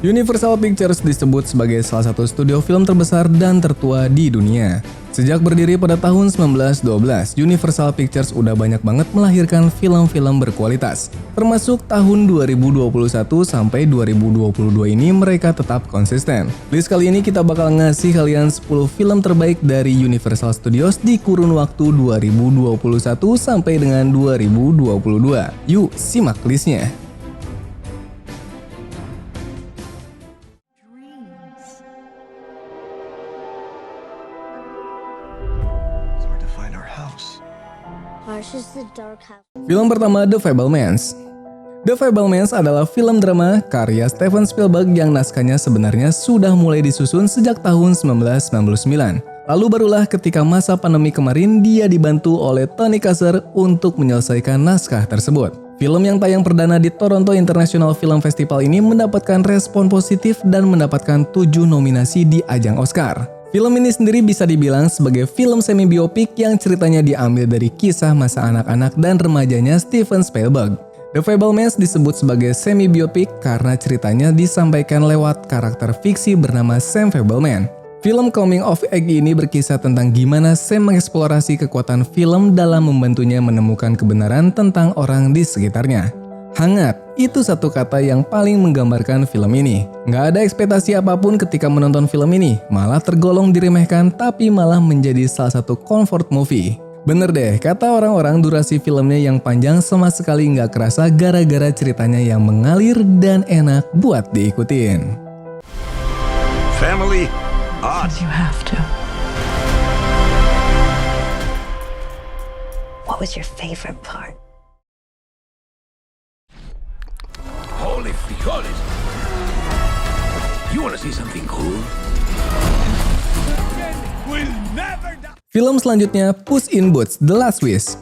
Universal Pictures disebut sebagai salah satu studio film terbesar dan tertua di dunia. Sejak berdiri pada tahun 1912, Universal Pictures udah banyak banget melahirkan film-film berkualitas. Termasuk tahun 2021 sampai 2022 ini mereka tetap konsisten. List kali ini kita bakal ngasih kalian 10 film terbaik dari Universal Studios di kurun waktu 2021 sampai dengan 2022. Yuk simak listnya. Film pertama, The Fabelmans. The Fabelmans adalah film drama karya Steven Spielberg yang naskahnya sebenarnya sudah mulai disusun sejak tahun 1999. Lalu barulah ketika masa pandemi kemarin dia dibantu oleh Tony Kacer untuk menyelesaikan naskah tersebut. Film yang tayang perdana di Toronto International Film Festival ini mendapatkan respon positif dan mendapatkan 7 nominasi di ajang Oscar. Film ini sendiri bisa dibilang sebagai film semi-biopik yang ceritanya diambil dari kisah masa anak-anak dan remajanya Steven Spielberg. The Fabelmans disebut sebagai semi-biopik karena ceritanya disampaikan lewat karakter fiksi bernama Sam Fabelman. Film coming of age ini berkisah tentang gimana Sam mengeksplorasi kekuatan film dalam membantunya menemukan kebenaran tentang orang di sekitarnya. Hangat, itu satu kata yang paling menggambarkan film ini. Nggak ada ekspektasi apapun ketika menonton film ini, malah tergolong diremehkan tapi malah menjadi salah satu comfort movie. Bener deh, kata orang-orang durasi filmnya yang panjang sama sekali nggak kerasa gara-gara ceritanya yang mengalir dan enak buat diikutin. Family, art. You have to. What was your favorite part? Holy frijoles. You wanna see something cool? We'll never die. Film selanjutnya, Puss in Boots: The Last Wish.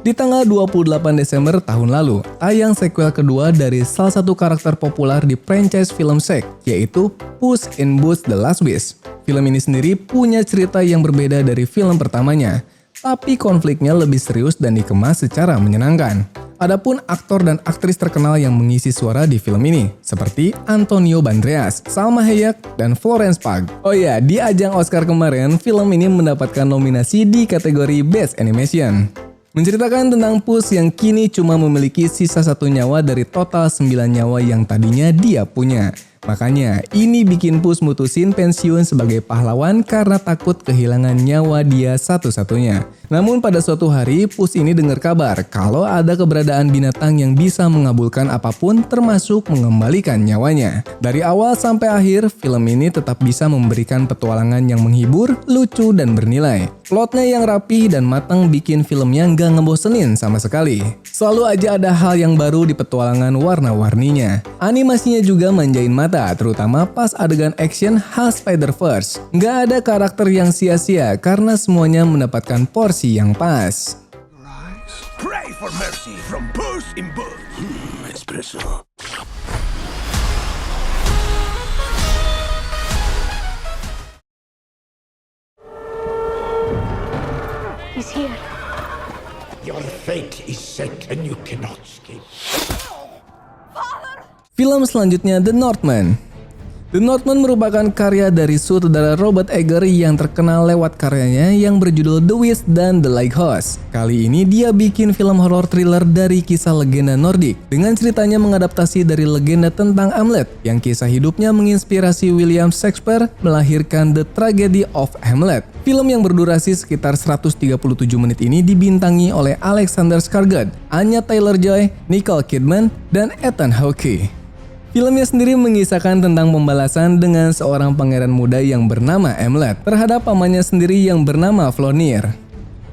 Di tanggal 28 Desember tahun lalu, tayang sequel kedua dari salah satu karakter populer di franchise film Shrek, yaitu Puss in Boots: The Last Wish. Film ini sendiri punya cerita yang berbeda dari film pertamanya, tapi konfliknya lebih serius dan dikemas secara menyenangkan. Adapun aktor dan aktris terkenal yang mengisi suara di film ini, seperti Antonio Banderas, Salma Hayek, dan Florence Pugh. Oh ya, di ajang Oscar kemarin, film ini mendapatkan nominasi di kategori Best Animation. Menceritakan tentang Puss yang kini cuma memiliki sisa 1 nyawa dari total 9 nyawa yang tadinya dia punya. Makanya, ini bikin Puss mutusin pensiun sebagai pahlawan karena takut kehilangan nyawa dia satu-satunya. Namun pada suatu hari, Puss ini dengar kabar kalau ada keberadaan binatang yang bisa mengabulkan apapun termasuk mengembalikan nyawanya. Dari awal sampai akhir, film ini tetap bisa memberikan petualangan yang menghibur, lucu, dan bernilai. Plotnya yang rapi dan matang bikin filmnya nggak ngebosenin sama sekali. Selalu aja ada hal yang baru di petualangan warna-warninya. Animasinya juga manjain mata, terutama pas adegan action khas Spider-Verse. Nggak ada karakter yang sia-sia karena semuanya mendapatkan porsi yang pas. Pray for mercy from Puss in Boots. Espresso. He's here. Your fate is set and you cannot escape. Film selanjutnya, The Northman. The Northman merupakan karya dari sutradara Robert Eggers yang terkenal lewat karyanya yang berjudul The Witch dan The Lighthouse. Kali ini dia bikin film horor thriller dari kisah legenda Nordik dengan ceritanya mengadaptasi dari legenda tentang Hamlet yang kisah hidupnya menginspirasi William Shakespeare melahirkan The Tragedy of Hamlet. Film yang berdurasi sekitar 137 menit ini dibintangi oleh Alexander Skarsgård, Anya Taylor-Joy, Nicole Kidman, dan Ethan Hawke. Filmnya sendiri mengisahkan tentang pembalasan dengan seorang pangeran muda yang bernama Hamlet terhadap pamannya sendiri yang bernama Flonir.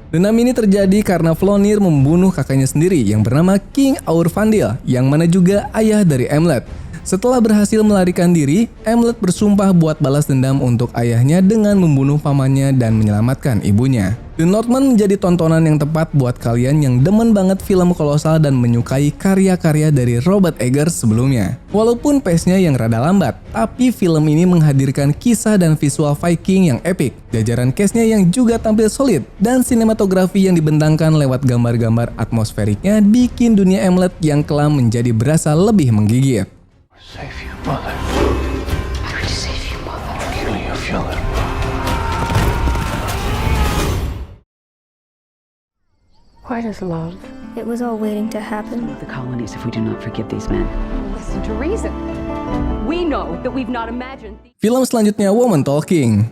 Dendam ini terjadi karena Flonir membunuh kakaknya sendiri yang bernama King Aurfandil, yang mana juga ayah dari Hamlet. Setelah berhasil melarikan diri, Hamlet bersumpah buat balas dendam untuk ayahnya dengan membunuh pamannya dan menyelamatkan ibunya. The Northman menjadi tontonan yang tepat buat kalian yang demen banget film kolosal dan menyukai karya-karya dari Robert Eggers sebelumnya. Walaupun pace-nya yang rada lambat, tapi film ini menghadirkan kisah dan visual Viking yang epic, jajaran cast-nya yang juga tampil solid, dan sinematografi yang dibentangkan lewat gambar-gambar atmosferiknya bikin dunia Hamlet yang kelam menjadi berasa lebih menggigit. Save you. Mother. I would save you, Mother. Kill you, Philip. Why does love? It was all waiting to happen. The colonies if we do not forgive these men. Listen to reason. We know that we've not imagined. Film selanjutnya Woman Talking.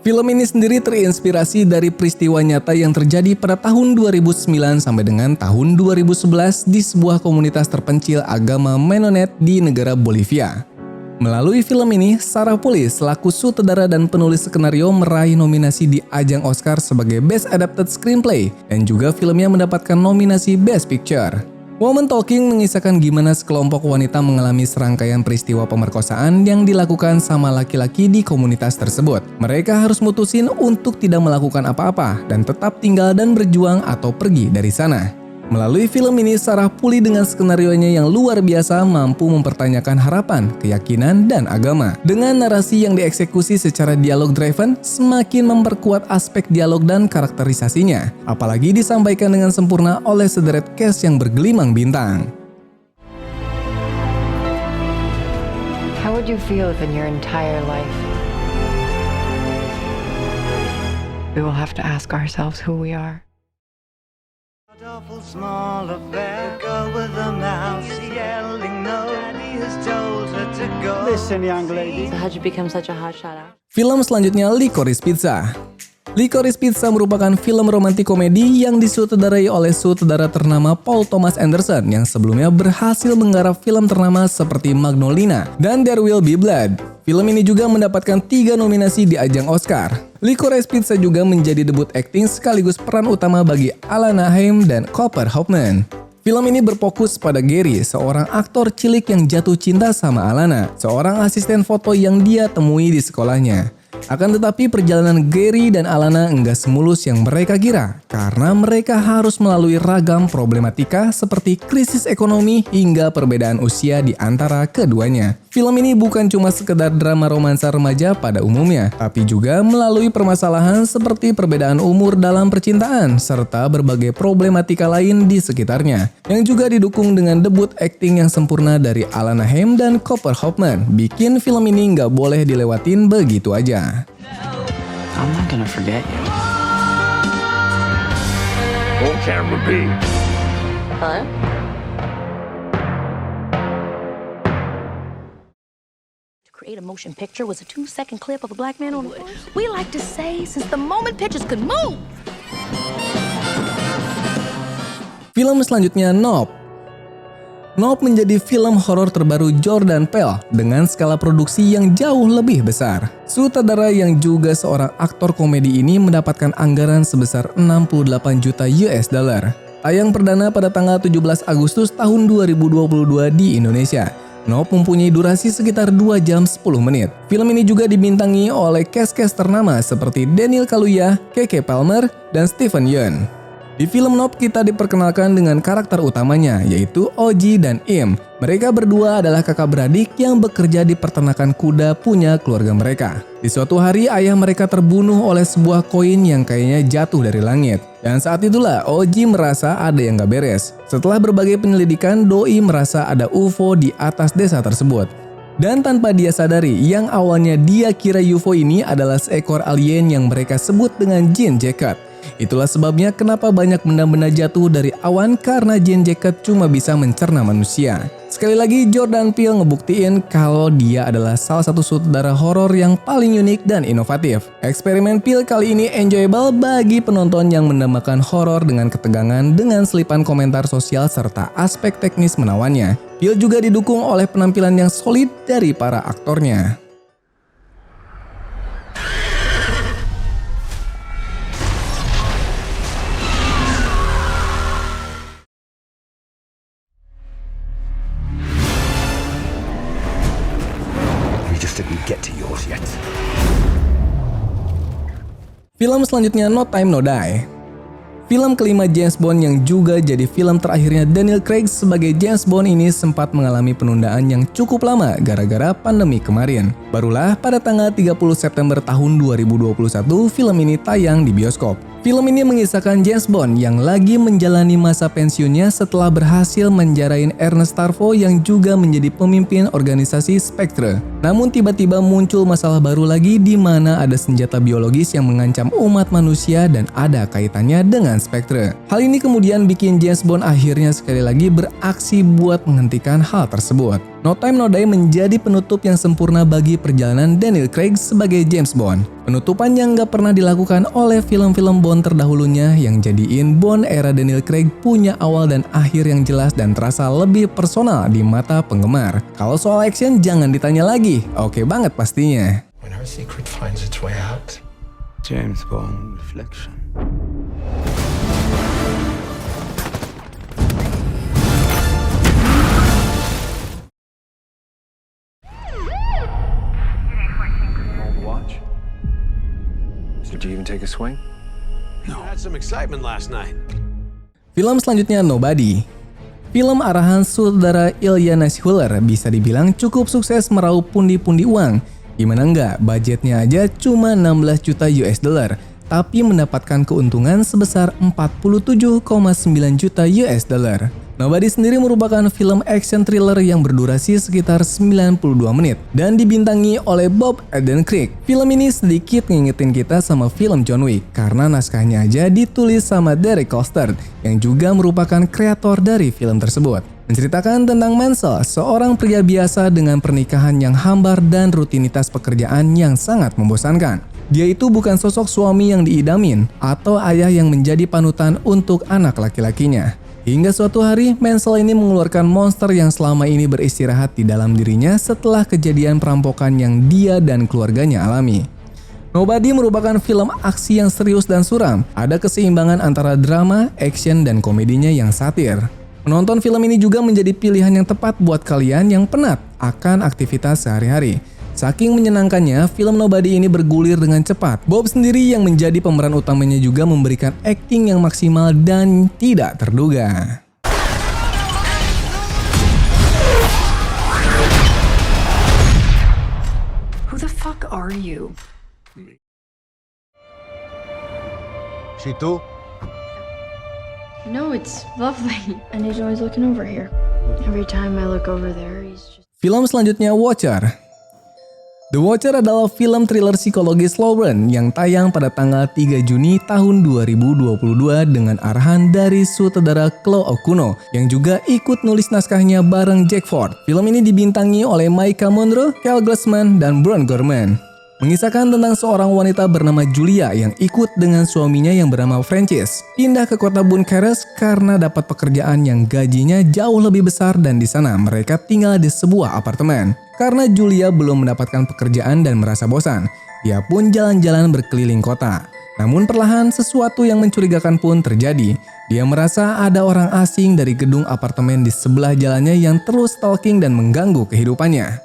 Film ini sendiri terinspirasi dari peristiwa nyata yang terjadi pada tahun 2009 sampai dengan tahun 2011 di sebuah komunitas terpencil agama Mennonite di negara Bolivia. Melalui film ini, Sarah Polley selaku sutradara dan penulis skenario meraih nominasi di ajang Oscar sebagai Best Adapted Screenplay dan juga filmnya mendapatkan nominasi Best Picture. Woman Talking mengisahkan gimana sekelompok wanita mengalami serangkaian peristiwa pemerkosaan yang dilakukan sama laki-laki di komunitas tersebut. Mereka harus mutusin untuk tidak melakukan apa-apa dan tetap tinggal dan berjuang atau pergi dari sana. Melalui film ini, Sarah Polley dengan skenarionya yang luar biasa mampu mempertanyakan harapan, keyakinan, dan agama. Dengan narasi yang dieksekusi secara dialog driven, semakin memperkuat aspek dialog dan karakterisasinya. Apalagi disampaikan dengan sempurna oleh sederet cast yang bergelimang bintang. How would you feel if in your entire life we will have to ask ourselves who we are? Awful small affair, girl with a mouse yelling no. Daddy has told her to go. Listen, young lady. So how'd you become such a hotshot actor? Film selanjutnya Licorice Pizza. Licorice Pizza merupakan film romantis komedi yang disutradarai oleh sutradara ternama Paul Thomas Anderson yang sebelumnya berhasil menggarap film ternama seperti Magnolia dan There Will Be Blood. Film ini juga mendapatkan 3 nominasi di ajang Oscar. Licorice Pizza juga menjadi debut akting sekaligus peran utama bagi Alana Haim dan Cooper Hoffman. Film ini berfokus pada Gary, seorang aktor cilik yang jatuh cinta sama Alana, seorang asisten foto yang dia temui di sekolahnya. Akan tetapi perjalanan Gary dan Alana enggak semulus yang mereka kira, karena mereka harus melalui ragam problematika seperti krisis ekonomi hingga perbedaan usia di antara keduanya. Film ini bukan cuma sekedar drama romansa remaja pada umumnya, tapi juga melalui permasalahan seperti perbedaan umur dalam percintaan, serta berbagai problematika lain di sekitarnya, yang juga didukung dengan debut akting yang sempurna dari Alana Haim dan Cooper Hoffman, bikin film ini nggak boleh dilewatin begitu aja. I'm not gonna forget you. Roll camera B. Hello? To create a motion picture was a 2-second clip of a black man on wood. We like to say since the moment pictures could move. Film selanjutnya Nope. Nope menjadi film horor terbaru Jordan Peele dengan skala produksi yang jauh lebih besar. Sutradara yang juga seorang aktor komedi ini mendapatkan anggaran sebesar 68 juta US dollar. Tayang perdana pada tanggal 17 Agustus tahun 2022 di Indonesia. Nope mempunyai durasi sekitar 2 jam 10 menit. Film ini juga dibintangi oleh cast-cast ternama seperti Daniel Kaluuya, Keke Palmer, dan Steven Yeun. Di film Nope kita diperkenalkan dengan karakter utamanya yaitu Oji dan Im. Mereka berdua adalah kakak beradik yang bekerja di peternakan kuda punya keluarga mereka. Di suatu hari ayah mereka terbunuh oleh sebuah koin yang kayaknya jatuh dari langit. Dan saat itulah Oji merasa ada yang gak beres. Setelah berbagai penyelidikan, Doi merasa ada UFO di atas desa tersebut. Dan tanpa dia sadari, yang awalnya dia kira UFO ini adalah seekor alien yang mereka sebut dengan Jean Jacket. Itulah sebabnya kenapa banyak benda-benda jatuh dari awan karena Jean Jacket cuma bisa mencerna manusia. Sekali lagi Jordan Peele ngebuktiin kalau dia adalah salah satu sutradara horor yang paling unik dan inovatif. Eksperimen Peele kali ini enjoyable bagi penonton yang mendambakan horor dengan ketegangan dengan selipan komentar sosial serta aspek teknis menawannya. Peele juga didukung oleh penampilan yang solid dari para aktornya. Didn't get to yours yet. Film selanjutnya No Time No Die. Film kelima James Bond yang juga jadi film terakhirnya Daniel Craig sebagai James Bond ini sempat mengalami penundaan yang cukup lama gara-gara pandemi kemarin. Barulah pada tanggal 30 September tahun 2021 film ini tayang di bioskop. Film ini mengisahkan James Bond yang lagi menjalani masa pensiunnya setelah berhasil menjarain Ernest Tarvo yang juga menjadi pemimpin organisasi Spectre. Namun tiba-tiba muncul masalah baru lagi di mana ada senjata biologis yang mengancam umat manusia dan ada kaitannya dengan Spectre. Hal ini kemudian bikin James Bond akhirnya sekali lagi beraksi buat menghentikan hal tersebut. No Time No Die menjadi penutup yang sempurna bagi perjalanan Daniel Craig sebagai James Bond. Penutupan yang gak pernah dilakukan oleh film-film Bond terdahulunya yang jadiin Bond era Daniel Craig punya awal dan akhir yang jelas dan terasa lebih personal di mata penggemar. Kalau soal action jangan ditanya lagi, oke banget pastinya. When our secret finds its way out. James Bond Reflection. Watch. Did you even take a swing? No. Had some excitement last night. Film selanjutnya Nobody. Film arahan sutradara Ilya Naishuller bisa dibilang cukup sukses meraup pundi-pundi uang. Gimana enggak, budgetnya aja cuma 16 juta US dollar, tapi mendapatkan keuntungan sebesar 47,9 juta US dollar. Nobody sendiri merupakan film action thriller yang berdurasi sekitar 92 menit dan dibintangi oleh Bob Odenkirk. Film ini sedikit ngingetin kita sama film John Wick karena naskahnya aja ditulis sama Derek Kolstad yang juga merupakan kreator dari film tersebut. Menceritakan tentang Mansell, seorang pria biasa dengan pernikahan yang hambar dan rutinitas pekerjaan yang sangat membosankan. Dia itu bukan sosok suami yang diidamin atau ayah yang menjadi panutan untuk anak laki-lakinya. Hingga suatu hari, Mansell ini mengeluarkan monster yang selama ini beristirahat di dalam dirinya setelah kejadian perampokan yang dia dan keluarganya alami. Nobody merupakan film aksi yang serius dan suram. Ada keseimbangan antara drama, action, dan komedinya yang satir. Menonton film ini juga menjadi pilihan yang tepat buat kalian yang penat akan aktivitas sehari-hari. Saking menyenangkannya, film Nobody ini bergulir dengan cepat. Bob sendiri yang menjadi pemeran utamanya juga memberikan akting yang maksimal dan tidak terduga. Who the fuck are you? Situ? No, it's lovely. And he's always looking over here. Every time I look over there, he's just... Film selanjutnya Watcher. The Watcher adalah film thriller psikologi slow burn yang tayang pada tanggal 3 Juni tahun 2022 dengan arahan dari sutradara Chloe Okuno yang juga ikut nulis naskahnya bareng Jack Ford. Film ini dibintangi oleh Maika Monroe, Kyle Glassman, dan Ron Gorman. Mengisahkan tentang seorang wanita bernama Julia yang ikut dengan suaminya yang bernama Francis pindah ke kota Bucharest karena dapat pekerjaan yang gajinya jauh lebih besar dan di sana mereka tinggal di sebuah apartemen. Karena Julia belum mendapatkan pekerjaan dan merasa bosan, dia pun jalan-jalan berkeliling kota. Namun perlahan sesuatu yang mencurigakan pun terjadi. Dia merasa ada orang asing dari gedung apartemen di sebelah jalannya yang terus stalking dan mengganggu kehidupannya.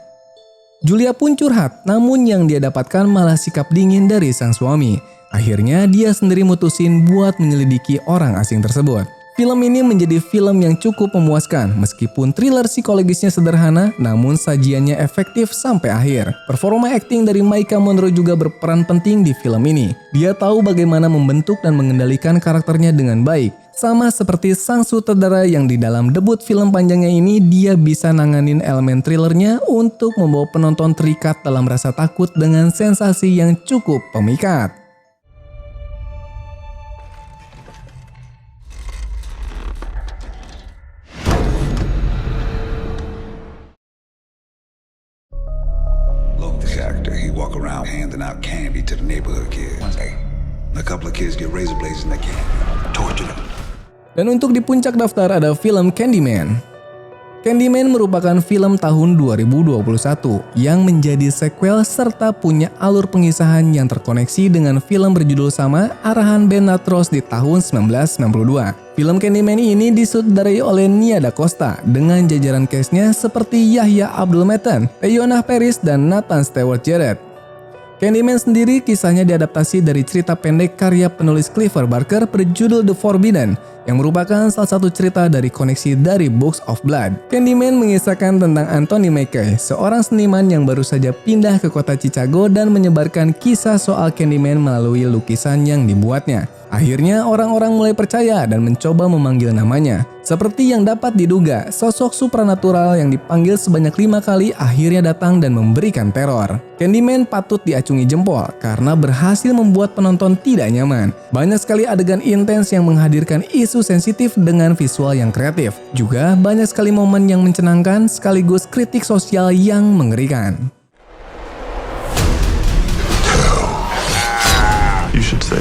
Julia pun curhat, namun yang dia dapatkan malah sikap dingin dari sang suami. Akhirnya dia sendiri mutusin buat menyelidiki orang asing tersebut. Film ini menjadi film yang cukup memuaskan, meskipun thriller psikologisnya sederhana, namun sajiannya efektif sampai akhir. Performa akting dari Maika Monroe juga berperan penting di film ini. Dia tahu bagaimana membentuk dan mengendalikan karakternya dengan baik. Sama seperti sang sutradara yang di dalam debut film panjangnya ini, dia bisa nanganin elemen thrillernya untuk membawa penonton terikat dalam rasa takut dengan sensasi yang cukup pemikat. This actor, he walk around handing out candy to the neighborhood kids. A couple of kids get razor blades in their candy, torture them. Dan untuk di puncak daftar ada film Candyman. Candyman merupakan film tahun 2021 yang menjadi sequel serta punya alur pengisahan yang terkoneksi dengan film berjudul sama arahan Bernard Ross di tahun 1992. Film Candyman ini disutradarai oleh Nia Da Costa dengan jajaran cast-nya seperti Yahya Abdul-Mateen, Teyonah Parris, dan Nathan Stewart Jarrett. Candyman sendiri kisahnya diadaptasi dari cerita pendek karya penulis Clive Barker berjudul The Forbidden yang merupakan salah satu cerita dari koneksi dari Books of Blood. Candyman mengisahkan tentang Anthony Mackie, seorang seniman yang baru saja pindah ke kota Chicago dan menyebarkan kisah soal Candyman melalui lukisan yang dibuatnya. Akhirnya orang-orang mulai percaya dan mencoba memanggil namanya. Seperti yang dapat diduga, sosok supranatural yang dipanggil sebanyak 5 kali akhirnya datang dan memberikan teror. Candyman patut diacungi jempol karena berhasil membuat penonton tidak nyaman. Banyak sekali adegan intens yang menghadirkan isu sensitif dengan visual yang kreatif. Juga banyak sekali momen yang mencenangkan sekaligus kritik sosial yang mengerikan. You should say.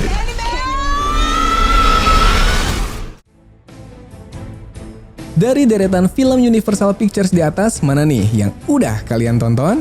Dari deretan film Universal Pictures di atas, mana nih yang udah kalian tonton?